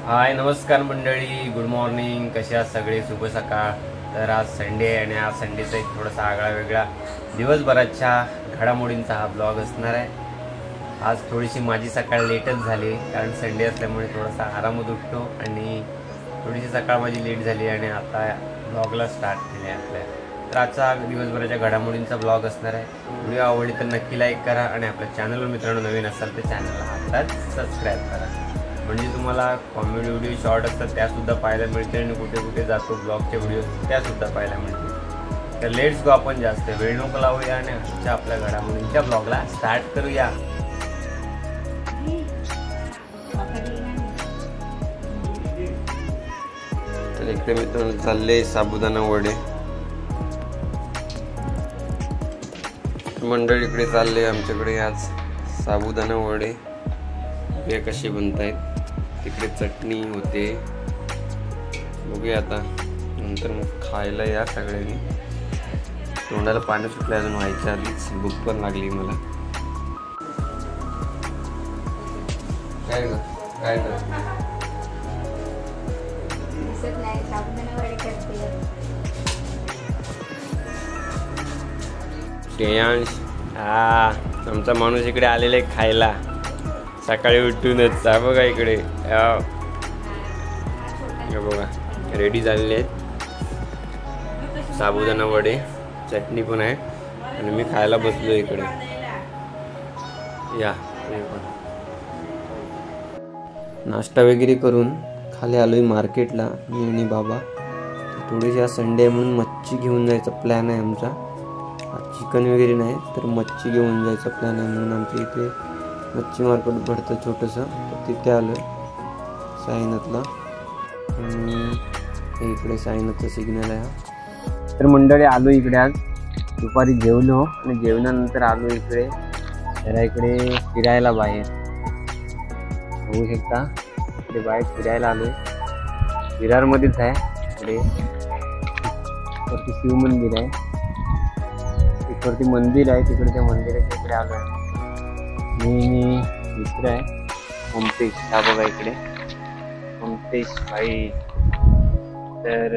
हाय नमस्कार मंडळी, good morning. कसे आहात सगळे? शुभ सकाळ. तर आज संडे आहे आणि आज संडेचा एक थोडासा आगळा वेगळा दिवसभराच्या घडामोडींचा हा ब्लॉग असणार आहे. आज थोडीशी माझी सकाळ लेटच झाली कारण संडे असल्यामुळे थोडासा आरामात उठतो आणि थोडीशी सकाळ माझी लेट झाली आणि आता ब्लॉगला स्टार्ट केले आहे आपल्या. तर आजचा दिवसभराच्या घडामोडींचा ब्लॉग असणार आहे. व्हिडिओ आवडली तर नक्की लाईक करा आणि आपल्या चॅनलवर मित्रांनो नवीन असाल तर चॅनलला आत्ताच सबस्क्राईब करा, म्हणजे तुम्हाला कॉमेडी व्हिडिओ शॉर्ट असतात त्यासुद्धा पाहायला मिळतील आणि कुठे कुठे जातो ब्लॉगचे व्हिडिओ त्यासुद्धा पाहायला मिळतील. तर लेट्स गो, आपण जास्त वेळ नको लावूया आणि आजच्या आपल्या घडामोडींच्या ब्लॉगला स्टार्ट करूया. तर इकडे मित्रांनो चालले साबुदाणा वडे. मंडळी इकडे चालले आमच्याकडे आज साबुदाणा वडे. हे कशी बनतायत, तिकडे चटणी होते, बघूया आता नंतर मग खायला या सगळ्यांनी. तोंडाला पाणी सुटलं अजून व्हायच्या आधीच, भूक पण लागली मला. काय ग काय ग श्रेयांश, हा आमचा माणूस इकडे आलेला आहे खायला सकाळी उठूनच. बघा इकडे बघा रेडी झालेले आहेत साबुदाणा वडे, चटणी पण आहे आणि मी खायला बसलो इकडे. या तुम्ही पण. नाश्ता वगैरे करून खाली आलोय मार्केटला मी आणि बाबा. थोडीशी आज संडे म्हणून मच्छी घेऊन जायचा प्लॅन आहे आमचा. आज चिकन वगैरे नाही तर मच्छी घेऊन जायचा प्लॅन आहे, म्हणून आमच्या इथे मच्छी मार्केट भरतं छोटंसं, तर तिथे आलो आहे साईनाथला. आणि इकडे साईनाथचं सिग्नल आहे. तर मंडळी आलो इकडे, आज दुपारी जेवलो आणि जेवणानंतर आलो इकडे जरा इकडे फिरायला बाहेर. बघू शकता इकडे बाहेर फिरायला आलो आहे. विरारमध्येच आहे. इकडे वरती शिव मंदिर आहे, तिकडवरती मंदिर आहे, तिकडे त्या मंदिराच्या इकडे आलो आहे. मी मित्र आहे ओमतेश, हा बघा इकडे ओमतेश भाई. तर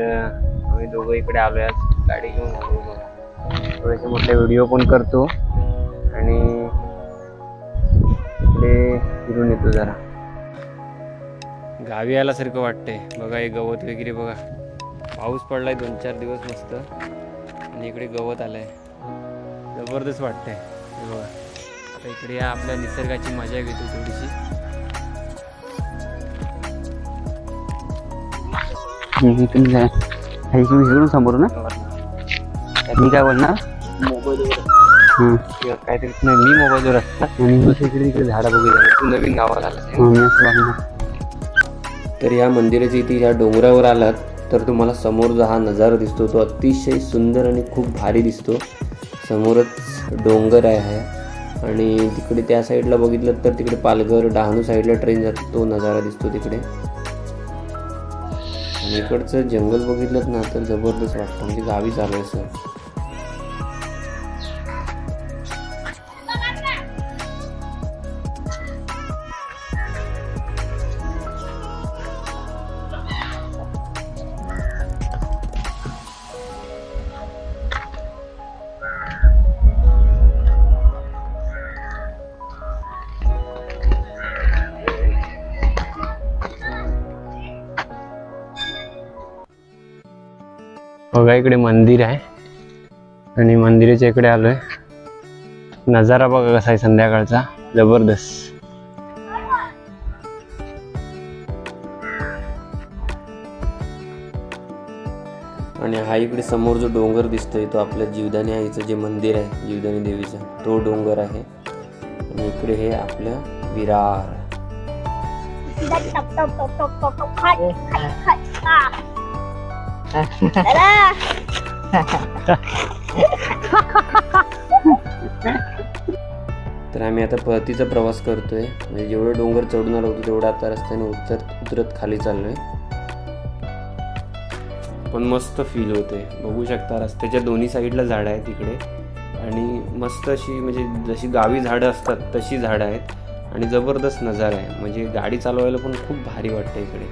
आम्ही दोघं इकडे आलो आहे, आज गाडी घेऊन आलो बघा. थोडेसे मोठे व्हिडिओ पण करतो आणि इकडे फिरून येतो जरा. गावी आल्यासारखं वाटतंय बघा. हे गवत वगैरे बघा, पाऊस पडलाय 2-4 दिवस मस्त आणि इकडे गवत आलंय, जबरदस्त वाटतंय बघा. आता इकडे या आपल्या निसर्गाची मजा घेतो थोडीशी. समोर ना मी काय बोलणार, मोबाईलवर काहीतरी नाही, मी मोबाईलवर असतात आणि इकडे इकडे झाडं बघू नवीन गावाला आलं. तर या मंदिराच्या इथे या डोंगरावर आलात तर तुम्हाला समोर जो हा नजारा दिसतो तो अतिशय सुंदर आणि खूप भारी दिसतो. समोरच डोंगर आहे आणि तिकडे त्या साईडला बघितलं तर तिकडे पालघर डहाणू साईडला ट्रेन जातो, तो नजारा दिसतो तिकडे. आणि इकडचं जंगल बघितलं ना तर जबरदस्त वाटतं, म्हणजे गावी चालू आहे सर. बघा इकडे मंदिर आहे आणि मंदिराच्या इकडे आलोय. नजारा बघा कसा आहे संध्याकाळचा, जबरदस्त. आणि हा इकडे समोर जो डोंगर दिसतोय तो आपल्या जीवदानी आईचं जे मंदिर आहे, जीवदानी देवीचं, तो डोंगर आहे. आणि इकडे हे आपलं विरार. तर आम्ही आता परतीचा प्रवास करतोय, म्हणजे जेवढं डोंगर चढून आलो होतो तेवढं आता रस्त्याने उतरत खाली चाललोय. पण मस्त फील होते, बघू शकता रस्त्याच्या दोन्ही साईडला झाडं आहेत इकडे आणि मस्त अशी म्हणजे जशी गावी झाडं असतात तशी झाडं आहेत आणि जबरदस्त नजारा आहे. म्हणजे गाडी चालवायला पण खूप भारी वाटतं इकडे.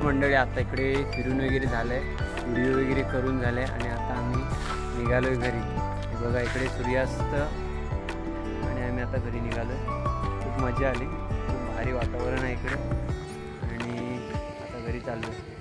मंडळी आता इकडे फिरून वगैरे झालंय, व्हिडिओ वगैरे करून झाले आणि आता आम्ही निघालोय घरी. बघा इकडे सूर्यास्त आणि आम्ही आता घरी निघालोय. खूप मजा आली, खूप भारी वातावरण आहे इकडे आणि आता घरी चाललोय.